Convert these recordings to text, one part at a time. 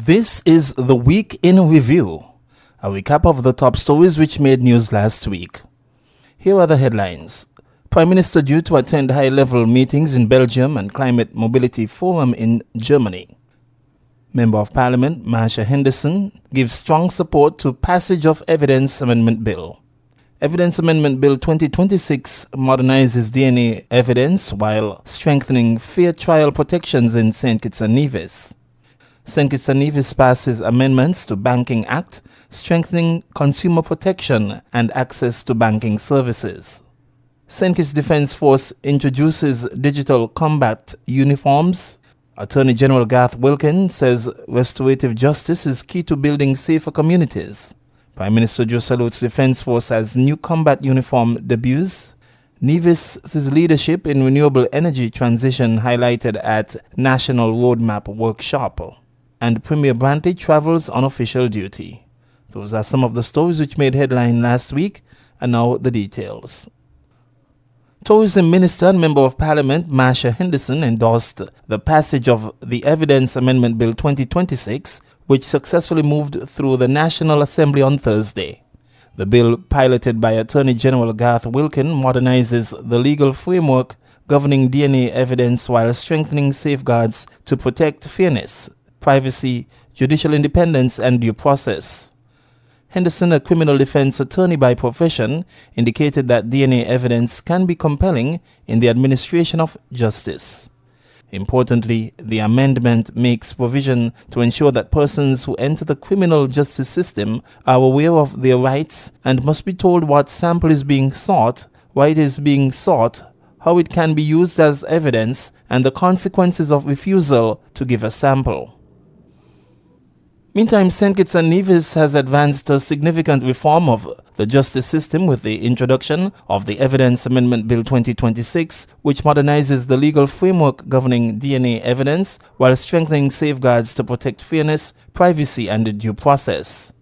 This is the Week in Review, a recap of the top stories which made news last week. Here are the headlines. Prime Minister due to attend high-level meetings in Belgium and Climate Mobility Forum in Germany. Member of Parliament Marsha Henderson gives strong support to passage of Evidence Amendment Bill. Evidence Amendment Bill 2026 modernizes DNA evidence while strengthening fair trial protections in St. Kitts and Nevis. St. Kitts and Nevis passes amendments to Banking Act, strengthening consumer protection and access to banking services. St. Kitts Defence Force introduces digital combat uniforms. Attorney General Garth Wilkin says restorative justice is key to building safer communities. Prime Minister Joe salutes Defence Force as new combat uniform debuts. Nevis's leadership in renewable energy transition highlighted at National Roadmap Workshop. And Premier Brantley travels on official duty. Those are some of the stories which made headline last week, and now the details. Tourism Minister and Member of Parliament Marsha Henderson endorsed the passage of the Evidence Amendment Bill 2026, which successfully moved through the National Assembly on Thursday. The bill, piloted by Attorney General Garth Wilkin, modernizes the legal framework governing DNA evidence while strengthening safeguards to protect fairness, privacy, judicial independence, and due process. Henderson, a criminal defense attorney by profession, indicated that DNA evidence can be compelling in the administration of justice. Importantly, the amendment makes provision to ensure that persons who enter the criminal justice system are aware of their rights and must be told what sample is being sought, why it is being sought, how it can be used as evidence, and the consequences of refusal to give a sample. Meantime, St. Kitts and Nevis has advanced a significant reform of the justice system with the introduction of the Evidence Amendment Bill 2026, which modernizes the legal framework governing DNA evidence while strengthening safeguards to protect fairness, privacy, and due process.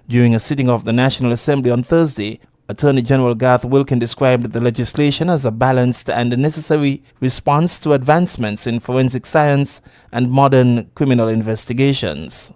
During a sitting of the National Assembly on Thursday, Attorney General Garth Wilkin described the legislation as a balanced and necessary response to advancements in forensic science and modern criminal investigations.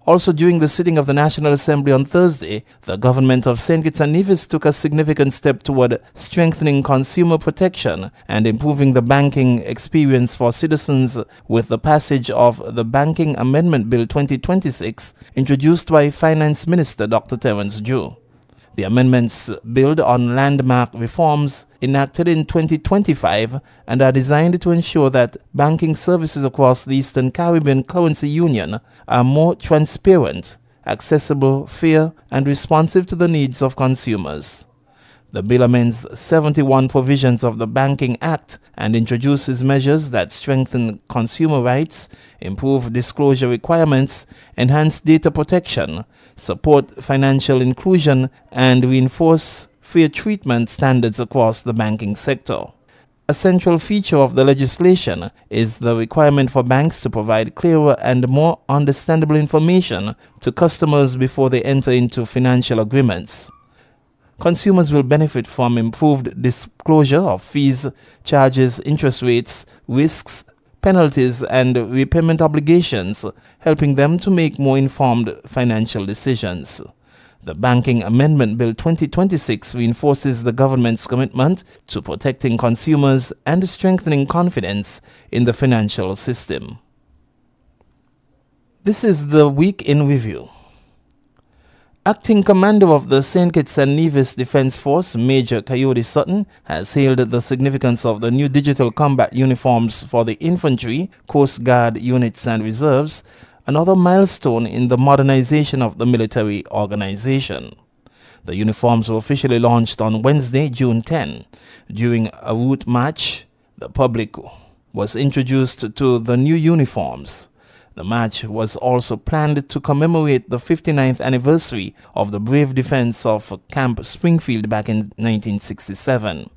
Also during the sitting of the National Assembly on Thursday, the government of St. Kitts and Nevis took a significant step toward strengthening consumer protection and improving the banking experience for citizens with the passage of the Banking Amendment Bill 2026 introduced by Finance Minister Dr. Terence Joo. The amendments build on landmark reforms enacted in 2025 and are designed to ensure that banking services across the Eastern Caribbean Currency Union are more transparent, accessible, fair, and responsive to the needs of consumers. The bill amends 71 provisions of the Banking Act and introduces measures that strengthen consumer rights, improve disclosure requirements, enhance data protection, support financial inclusion, and reinforce fair treatment standards across the banking sector. A central feature of the legislation is the requirement for banks to provide clearer and more understandable information to customers before they enter into financial agreements. Consumers will benefit from improved disclosure of fees, charges, interest rates, risks, penalties, and repayment obligations, helping them to make more informed financial decisions. The Banking Amendment Bill 2026 reinforces the government's commitment to protecting consumers and strengthening confidence in the financial system. This is the Week in Review. Acting Commander of the St. Kitts and Nevis Defence Force, Major Coyote Sutton, has hailed the significance of the new digital combat uniforms for the infantry, Coast Guard units and reserves, another milestone in the modernization of the military organization. The uniforms were officially launched on Wednesday, June 10. During a route march, the public was introduced to the new uniforms. The march was also planned to commemorate the 59th anniversary of the brave defense of Camp Springfield back in 1967.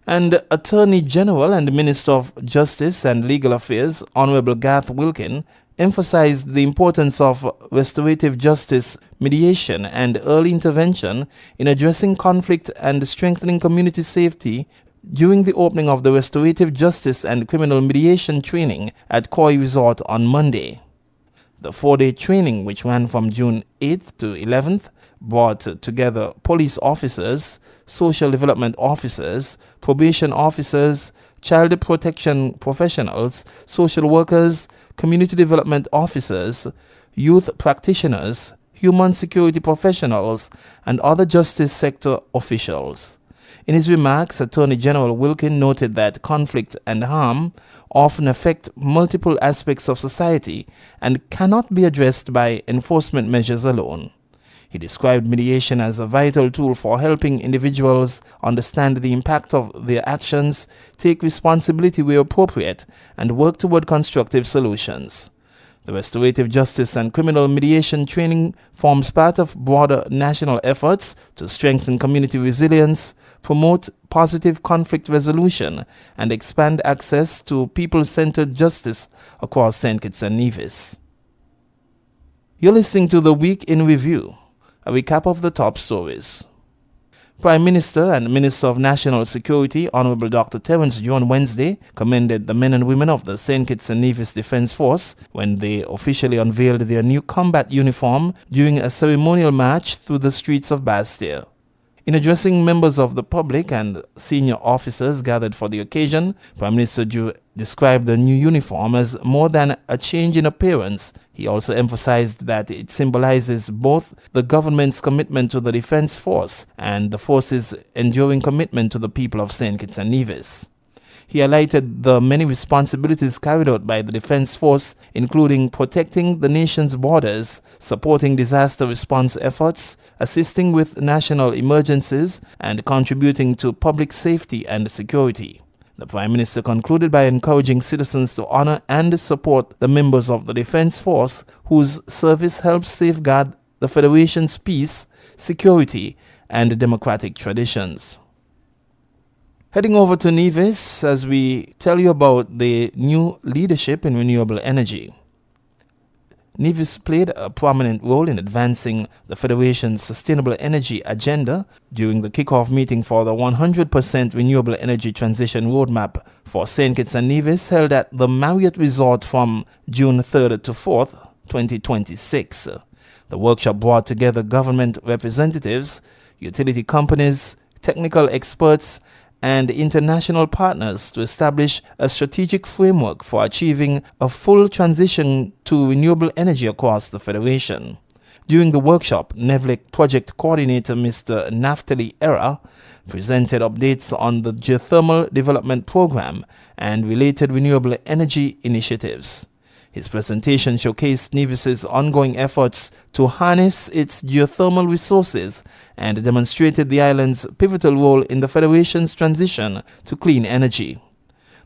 And Attorney General and Minister of Justice and Legal Affairs, Honorable Garth Wilkin, emphasized the importance of restorative justice, mediation, and early intervention in addressing conflict and strengthening community safety during the opening of the Restorative Justice and Criminal Mediation training at Koi Resort on Monday. The 4-day training, which ran from June 8th to 11th, brought together police officers, social development officers, probation officers, child protection professionals, social workers, community development officers, youth practitioners, human security professionals, and other justice sector officials. In his remarks, Attorney General Wilkin noted that conflict and harm often affect multiple aspects of society and cannot be addressed by enforcement measures alone. He described mediation as a vital tool for helping individuals understand the impact of their actions, take responsibility where appropriate, and work toward constructive solutions. The restorative justice and criminal mediation training forms part of broader national efforts to strengthen community resilience, promote positive conflict resolution, and expand access to people-centered justice across St. Kitts and Nevis. You're listening to The Week in Review, a recap of the top stories. Prime Minister and Minister of National Security, Honorable Dr. Terence Joo, on Wednesday commended the men and women of the St. Kitts and Nevis Defence Force when they officially unveiled their new combat uniform during a ceremonial march through the streets of Basseterre. In addressing members of the public and senior officers gathered for the occasion, Prime Minister Joo described the new uniform as more than a change in appearance. He also emphasized that it symbolizes both the government's commitment to the Defense Force and the force's enduring commitment to the people of St. Kitts and Nevis. He highlighted the many responsibilities carried out by the Defense Force, including protecting the nation's borders, supporting disaster response efforts, assisting with national emergencies, and contributing to public safety and security. The Prime Minister concluded by encouraging citizens to honor and support the members of the Defense Force whose service helps safeguard the Federation's peace, security, and democratic traditions. Heading over to Nevis as we tell you about the new leadership in renewable energy. Nevis played a prominent role in advancing the Federation's sustainable energy agenda during the kickoff meeting for the 100% renewable energy transition roadmap for St. Kitts and Nevis held at the Marriott Resort from June 3rd to 4th, 2026. The workshop brought together government representatives, utility companies, technical experts, and international partners to establish a strategic framework for achieving a full transition to renewable energy across the Federation. During the workshop, NEVLEC Project Coordinator Mr. Naftali Era presented updates on the Geothermal Development Program and related renewable energy initiatives. His presentation showcased Nevis's ongoing efforts to harness its geothermal resources and demonstrated the island's pivotal role in the Federation's transition to clean energy.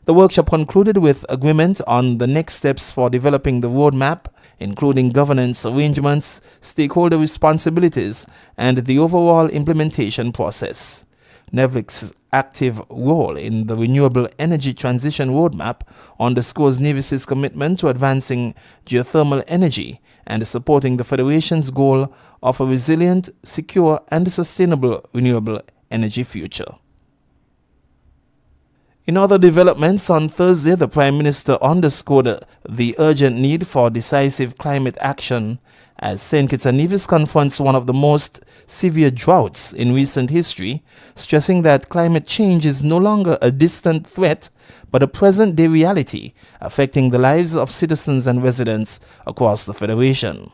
The workshop concluded with agreement on the next steps for developing the roadmap, including governance arrangements, stakeholder responsibilities, and the overall implementation process. NEVLEC's active role in the renewable energy transition roadmap underscores Nevis's commitment to advancing geothermal energy and supporting the Federation's goal of a resilient, secure, and sustainable renewable energy future. In other developments, on Thursday, the Prime Minister underscored the urgent need for decisive climate action as St. Kitts and Nevis confronts one of the most severe droughts in recent history, stressing that climate change is no longer a distant threat, but a present-day reality affecting the lives of citizens and residents across the Federation.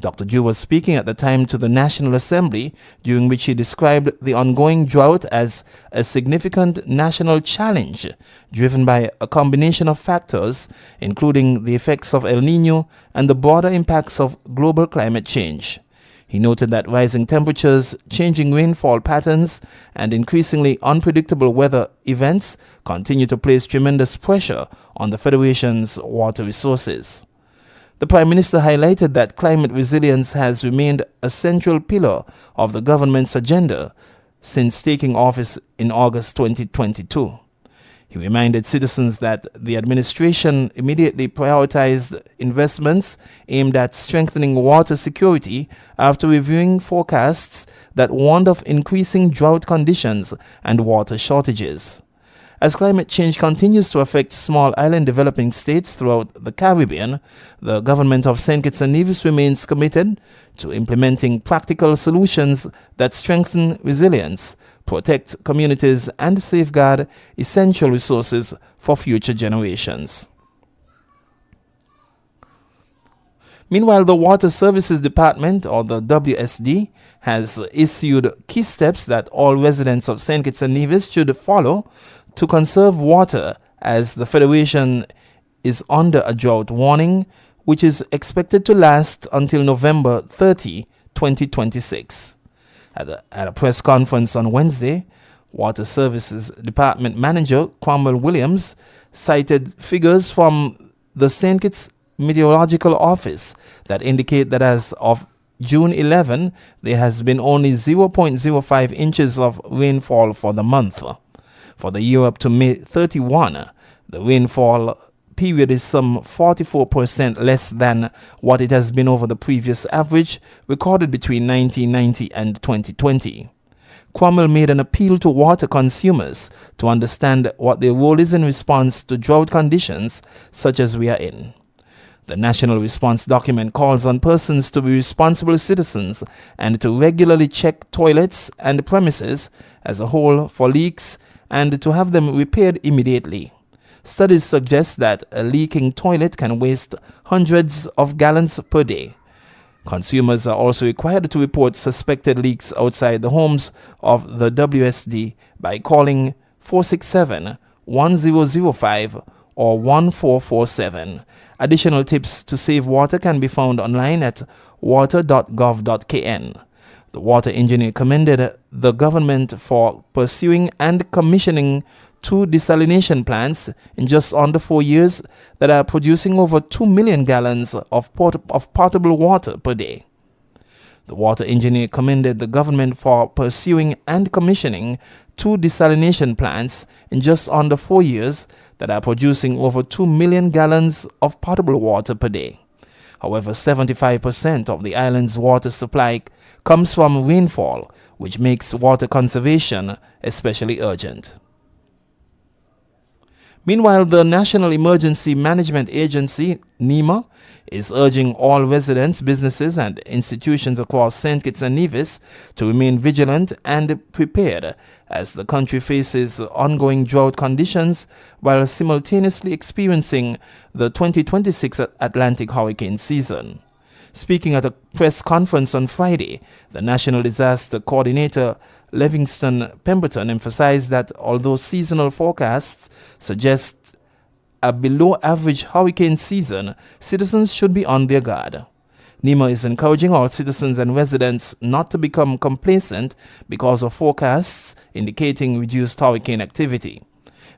Dr. Joo was speaking at the time to the National Assembly, during which he described the ongoing drought as a significant national challenge driven by a combination of factors, including the effects of El Niño and the broader impacts of global climate change. He noted that rising temperatures, changing rainfall patterns, and increasingly unpredictable weather events continue to place tremendous pressure on the Federation's water resources. The Prime Minister highlighted that climate resilience has remained a central pillar of the government's agenda since taking office in August 2022. He reminded citizens that the administration immediately prioritized investments aimed at strengthening water security after reviewing forecasts that warned of increasing drought conditions and water shortages. As climate change continues to affect small island developing states throughout the Caribbean, the government of St. Kitts and Nevis remains committed to implementing practical solutions that strengthen resilience, protect communities, and safeguard essential resources for future generations. Meanwhile, the Water Services Department, or the WSD, has issued key steps that all residents of St. Kitts and Nevis should follow to conserve water, as the Federation is under a drought warning, which is expected to last until November 30, 2026. At a press conference on Wednesday, Water Services Department Manager Cromwell Williams cited figures from the St. Kitts Meteorological Office that indicate that as of June 11, there has been only 0.05 inches of rainfall for the month. For the year up to May 31, the rainfall period is some 44% less than what it has been over the previous average recorded between 1990 and 2020. Cromwell made an appeal to water consumers to understand what their role is in response to drought conditions such as we are in. The National Response Document calls on persons to be responsible citizens and to regularly check toilets and premises as a whole for leaks and to have them repaired immediately. Studies suggest that a leaking toilet can waste hundreds of gallons per day. Consumers are also required to report suspected leaks outside the homes of the WSD by calling 467-1005 or 1447. Additional tips to save water can be found online at water.gov.kn. The water engineer commended the government for pursuing and commissioning 2 desalination plants in just under 4 years that are producing over 2 million gallons of potable water per day. The water engineer commended the government for pursuing and commissioning 2 desalination plants in just under 4 years that are producing over 2 million gallons of potable water per day. However, 75% of the island's water supply comes from rainfall, which makes water conservation especially urgent. Meanwhile, the National Emergency Management Agency, NEMA, is urging all residents, businesses, and institutions across St. Kitts and Nevis to remain vigilant and prepared as the country faces ongoing drought conditions while simultaneously experiencing the 2026 Atlantic hurricane season. Speaking at a press conference on Friday, the National Disaster Coordinator Livingston Pemberton emphasized that although seasonal forecasts suggest a below-average hurricane season, citizens should be on their guard. NEMA is encouraging all citizens and residents not to become complacent because of forecasts indicating reduced hurricane activity.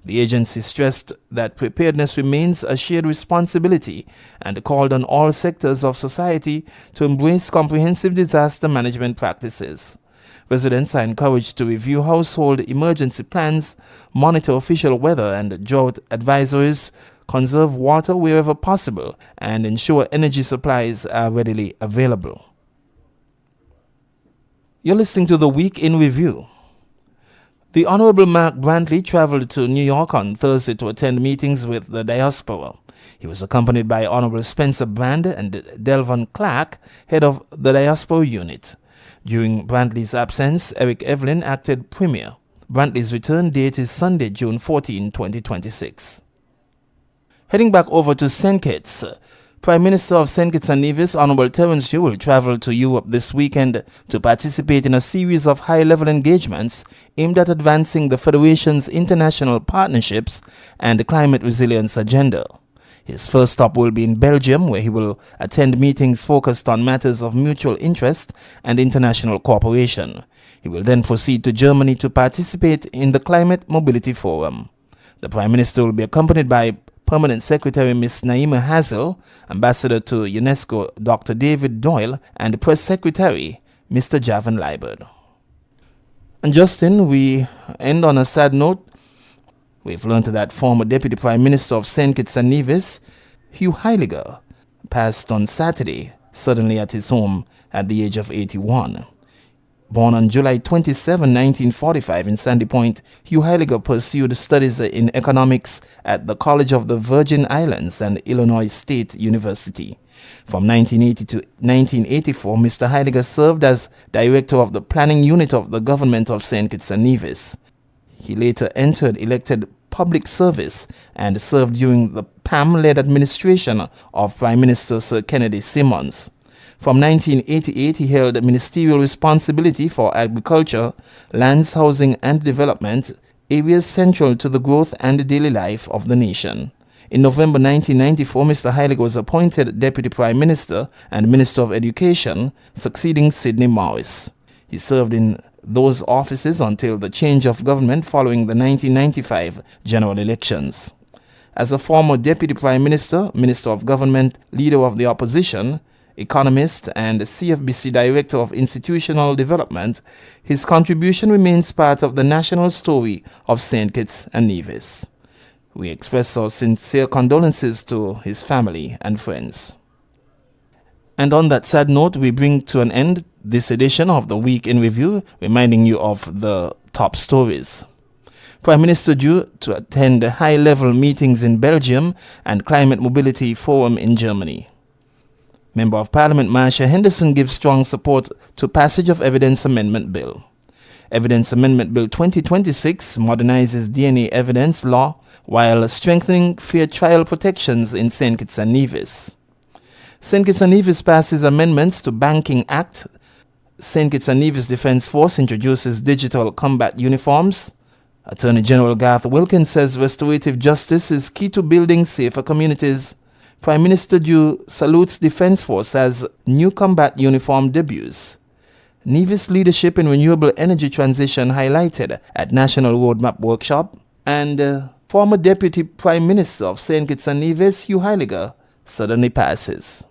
The agency stressed that preparedness remains a shared responsibility and called on all sectors of society to embrace comprehensive disaster management practices. Residents are encouraged to review household emergency plans, monitor official weather and drought advisories, conserve water wherever possible, and ensure energy supplies are readily available. You're listening to The Week in Review. The Honorable Mark Brantley traveled to New York on Thursday to attend meetings with the diaspora. He was accompanied by Honorable Spencer Brand and Delvon Clark, head of the diaspora unit. During Brantley's absence, Eric Evelyn acted premier. Brantley's return date is Sunday, June 14, 2026. Heading back over to St. Kitts, Prime Minister of St. Kitts and Nevis, Honorable Terence Yu, will travel to Europe this weekend to participate in a series of high-level engagements aimed at advancing the Federation's international partnerships and climate resilience agenda. His first stop will be in Belgium, where he will attend meetings focused on matters of mutual interest and international cooperation. He will then proceed to Germany to participate in the Climate Mobility Forum. The Prime Minister will be accompanied by Permanent Secretary Ms. Naima Hazel, Ambassador to UNESCO Dr. David Doyle, and Press Secretary Mr. Javan Liebert. And Justin, we end on a sad note. We've learned that former Deputy Prime Minister of St. Kitts and Nevis, Hugh Heiliger, passed on Saturday, suddenly at his home at the age of 81. Born on July 27, 1945 in Sandy Point, Hugh Heiliger pursued studies in economics at the College of the Virgin Islands and Illinois State University. From 1980 to 1984, Mr. Heiliger served as director of the planning unit of the government of St. Kitts and Nevis. He later entered elected public service and served during the PAM-led administration of Prime Minister Sir Kennedy Simmons. From 1988, he held ministerial responsibility for agriculture, lands, housing and development, areas central to the growth and daily life of the nation. In November 1994, Mr. Heiliger was appointed Deputy Prime Minister and Minister of Education, succeeding Sidney Morris. He served in those offices until the change of government following the 1995 general elections. As a former Deputy Prime Minister, Minister of Government, Leader of the Opposition, economist and CFBC Director of Institutional Development, his contribution remains part of the national story of St. Kitts and Nevis. We express our sincere condolences to his family and friends. And on that sad note, we bring to an end this edition of the Week in Review, reminding you of the top stories. Prime Minister due to attend high-level meetings in Belgium and Climate Mobility Forum in Germany. Member of Parliament Marsha Henderson gives strong support to passage of Evidence Amendment Bill. Evidence Amendment Bill 2026 modernizes DNA evidence law while strengthening fair trial protections in St. Kitts and Nevis. St. Kitts and Nevis passes amendments to Banking Act. St. Kitts and Nevis Defence Force introduces digital combat uniforms. Attorney General Garth Wilkins says restorative justice is key to building safer communities. Prime Minister Due salutes Defence Force as new combat uniform debuts. Nevis leadership in renewable energy transition highlighted at National Roadmap Workshop. And former Deputy Prime Minister of St. Kitts and Nevis, Hugh Heiliger, suddenly passes.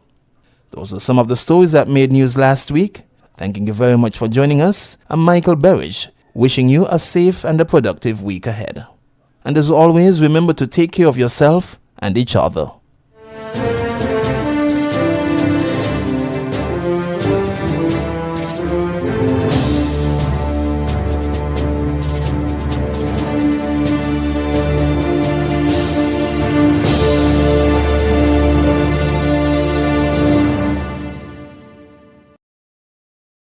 Those are some of the stories that made news last week. Thanking you very much for joining us. I'm Michael Berridge, wishing you a safe and a productive week ahead. And as always, remember to take care of yourself and each other.